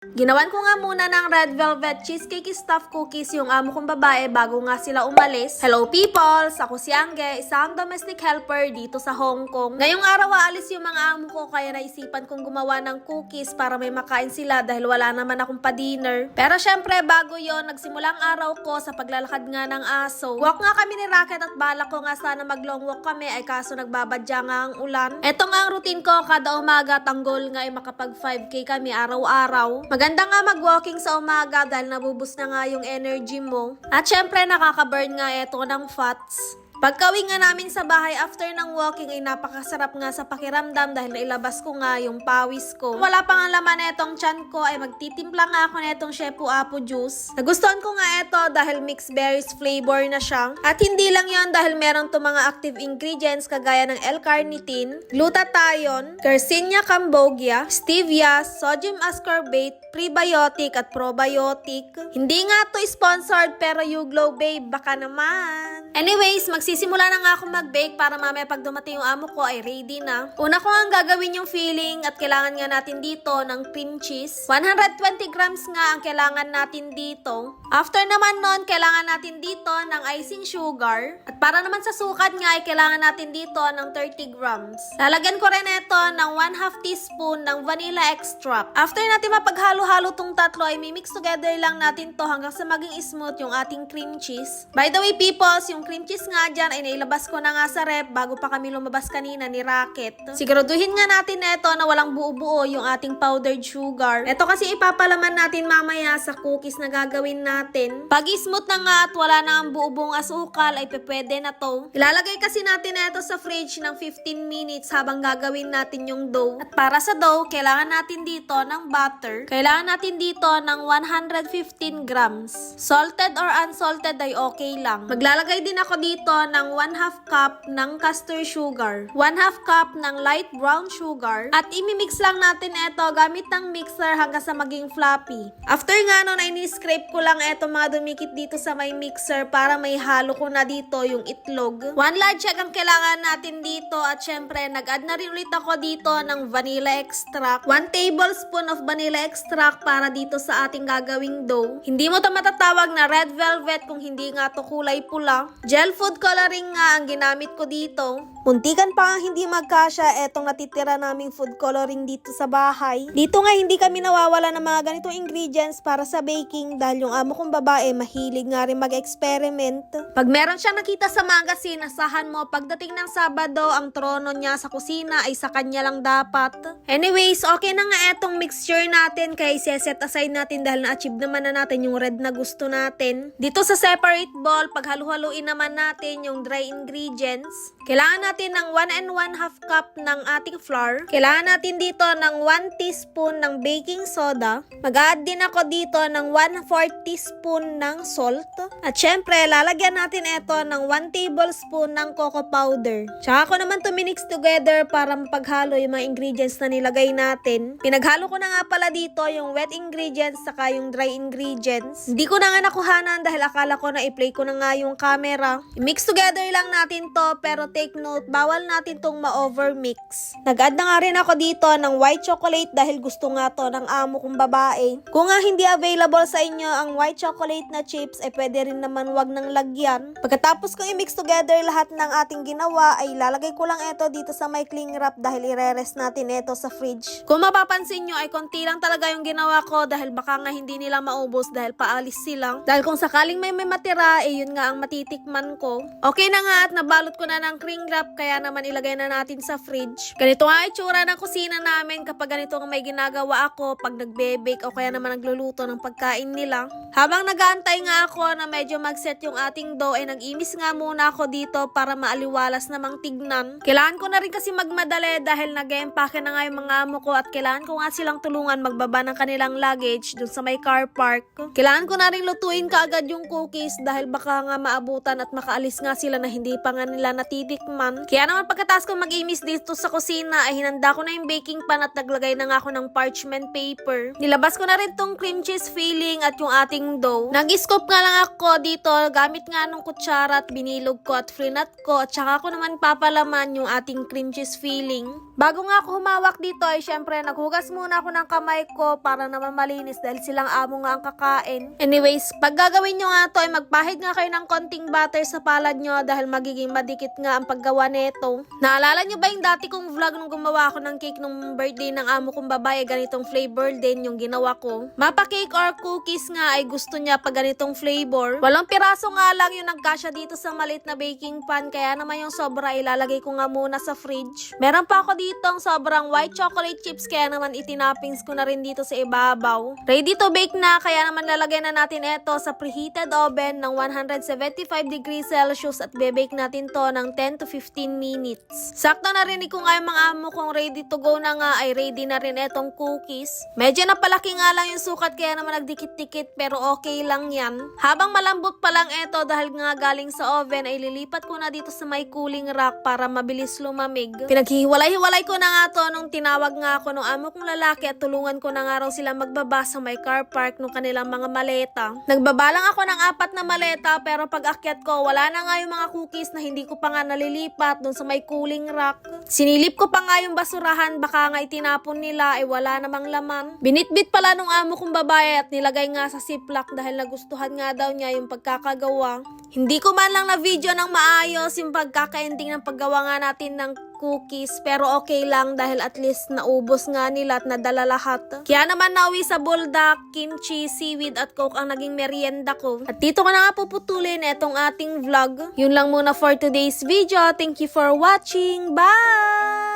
Ginawan ko nga muna ng red velvet cheesecake stuffed cookies yung amo kong babae bago nga sila umalis. Hello peoples! Ako si Angge, isang domestic helper dito sa Hong Kong. Ngayong araw aalis yung mga amo ko kaya naisipan kong gumawa ng cookies para may makain sila dahil wala naman akong pa-dinner. Pero syempre bago yon nagsimula ang araw ko sa paglalakad nga ng aso. Walk nga kami ni Rocket at balak ko nga sana mag long walk kami ay kaso nagbabadya nga ang ulan. Eto nga ang routine ko kada umaga, tanggol nga ay makapag 5K kami araw-araw. Maganda nga mag-walking sa umaga dahil nabubus na nga yung energy mo. At syempre nakaka-burn nga ito ng fats. Pagkawing nga namin sa bahay after ng walking ay napakasarap nga sa pakiramdam dahil nailabas ko nga yung pawis ko. Wala pa nga laman netong tiyan ko ay magtitimpla nga ako netong Shepu Apo juice. Nagustuhan ko nga ito dahil mixed berries flavor na siya. At hindi lang yon dahil meron to mga active ingredients kagaya ng L-carnitine, glutathione, Yersinia cambogia, stevia, sodium ascorbate, prebiotic at probiotic. Hindi nga to sponsored pero you glow babe, baka naman. Anyways, magsisimula na nga ako mag-bake para mamaya pag dumating yung amo ko ay ready na. Una ko nga gagawin yung filling at kailangan nga natin dito ng cream cheese. 120 grams nga ang kailangan natin dito. After naman nun, kailangan natin dito ng icing sugar. At para naman sa sukat nga ay kailangan natin dito ng 30 grams. Lalagyan ko rin ito ng 1/2 teaspoon ng vanilla extract. After natin mapaghalo-halo tong tatlo ay mimix together lang natin to hanggang sa maging smooth yung ating cream cheese. By the way peoples, yung cream cheese nga dyan ay nailabas ko na nga sa rep bago pa kami lumabas kanina ni Rocket. Siguraduhin nga natin na ito na walang buo-buo yung ating powdered sugar. Ito kasi ipapalaman natin mamaya sa cookies na gagawin natin. Pag smooth na nga at wala na ang buo-buong asukal ay pwede na to. Ilalagay kasi natin na ito sa fridge ng 15 minutes habang gagawin natin yung dough. At para sa dough, kailangan natin dito ng butter. Kailangan natin dito ng 115 grams. Salted or unsalted ay okay lang. Maglalagay din ako dito ng 1/2 cup ng castor sugar, 1/2 cup ng light brown sugar, at imimix lang natin ito gamit ng mixer hanggang sa maging fluffy. After nga nun ay ni-scrape ko lang ito mga dumikit dito sa may mixer para may halo ko na dito yung itlog. 1 large egg ang kailangan natin dito at syempre nag-add na rin ulit ako dito ng vanilla extract. 1 tablespoon of vanilla extract para dito sa ating gagawing dough. Hindi mo to matatawag na red velvet kung hindi nga to kulay pula. Gel food coloring nga ang ginamit ko dito. Muntikan pa nga hindi magkasya etong natitira naming food coloring dito sa bahay. Dito nga hindi kami nawawala ng mga ganitong ingredients para sa baking dahil yung amo kong babae mahilig nga rin mag-experiment. Pag meron siyang nakita sa magazine, asahan mo pagdating ng Sabado ang trono niya sa kusina ay sa kanya lang dapat. Anyways, okay na nga etong mixture natin kaya set aside natin dahil na-achieve naman na natin yung red na gusto natin. Dito sa separate bowl, paghalu-haluin naman natin yung dry ingredients. Kailangan natin ng 1 1/2 cup ng ating flour. Kailangan natin dito ng 1 teaspoon ng baking soda. Mag-add din ako dito ng 1/4 teaspoon ng salt. At syempre, lalagyan natin ito ng 1 tablespoon ng cocoa powder. Tsaka ko naman to minix together para mapaghalo yung mga ingredients na nilagay natin. Pinaghalo ko na nga pala dito yung wet ingredients saka yung dry ingredients. Hindi ko na nga nakuhanan dahil akala ko na i-play ko na nga yung camera. I-mix together lang natin to pero take note, bawal natin tong ma-overmix. Nag-add na nga rin ako dito ng white chocolate dahil gusto nga to ng amo kong babae. Kung nga hindi available sa inyo ang white chocolate na chips, ay pwede rin naman wag ng lagyan. Pagkatapos kong i-mix together lahat ng ating ginawa, ay lalagay ko lang ito dito sa may cling wrap dahil i-rest natin ito sa fridge. Kung mapapansin nyo ay konti lang talaga yung ginawa ko dahil baka nga hindi nila maubos dahil paalis sila. Dahil kung sakaling may matira, eh yun nga ang matitikman ko. Okay na nga at nabalot ko na ng cling wrap kaya naman ilagay na natin sa fridge. Ganito nga itsura ng kusina namin kapag ganito ang may ginagawa ako pag nagbe-bake o kaya naman nagluluto ng pagkain nila. Habang nag-aantay nga ako na medyo mag-set yung ating dough ay nag-imis nga muna ako dito para maaliwalas namang tignan. Kailangan ko na rin kasi magmadali dahil nag-empake na nga yung mga amo ko at kailangan ko nga silang tulungan magbaba ng kanilang luggage dun sa may car park. Kailangan ko na rin lutuin kaagad yung cookies dahil baka nga maabutan at makaalis nga sila na hindi pa nga nila natitikman. Kaya naman pagkatapos ko mag-imis dito sa kusina ay hinanda ko na yung baking pan at naglagay na nga ako ng parchment paper. Nilabas ko na rin tong cream cheese filling at yung ating dough. Nag-scoop nga lang ako dito gamit nga nung kutsara at binilog ko at frinat ko at saka ko naman papalaman yung ating cream cheese filling. Bago nga ako humawak dito ay syempre naghugas muna ako ng kamay ko para naman malinis dahil silang amo nga ang kakain. Anyways, pag gagawin nyo nga to ay magpahid nga kayo ng konting butter sa palad nyo dahil magiging madikit nga ang paggawa nito. Naalala nyo ba yung dati kong vlog nung gumawa ako ng cake nung birthday ng amo kong babae, ganitong flavor din yung ginawa ko. Mapa cake or cookies nga ay gusto niya pag ganitong flavor. 8 piraso nga lang yung nagkasya dito sa maliit na baking pan, kaya naman yung sobra ilalagay ko nga muna sa fridge. Meron pa ako dito ang sobrang white chocolate chips, kaya naman itinappings ko na rin dito sa ibabaw. Ready to bake na, kaya naman lalagay na natin ito sa preheated oven ng 175 degrees Celsius at bebake natin to ng 10 to 15 minutes. Sakto narinig ko nga yung mga amo kong ready to go na nga ay ready na rin itong cookies. Medyo napalaki nga lang yung sukat kaya naman nagdikit-dikit pero okay lang yan. Habang malambot pa lang ito dahil nga galing sa oven ay lilipat ko na dito sa may cooling rack para mabilis lumamig. Pinaghihiwalay-hiwalay ko na nga to nung tinawag nga ako nung amo kong lalaki at tulungan ko na nga raw sila magbaba sa may car park nung kanilang mga maleta. Nagbabalang ako ng 4 na maleta pero pag akyat ko wala na nga yung mga cookies na hindi ko pa nga nalilipat dun sa may cooling rack. Sinilip ko pa nga yung basurahan, baka nga itinapon nila ay wala namang laman. Binitbit pala nung amo kong babae at nilagay nga sa ziplock dahil nagustuhan nga daw niya yung pagkakagawa. Hindi ko man lang na video ng maayos yung pagkaka-ending ng paggawa nga natin ng cookies, pero okay lang dahil at least naubos nga nila at nadala lahat. Kaya naman nauwi sa buldak, kimchi, seaweed at coke ang naging merienda ko. At dito ko na nga puputulin itong ating vlog. Yun lang muna for today's video. Thank you for watching. Bye!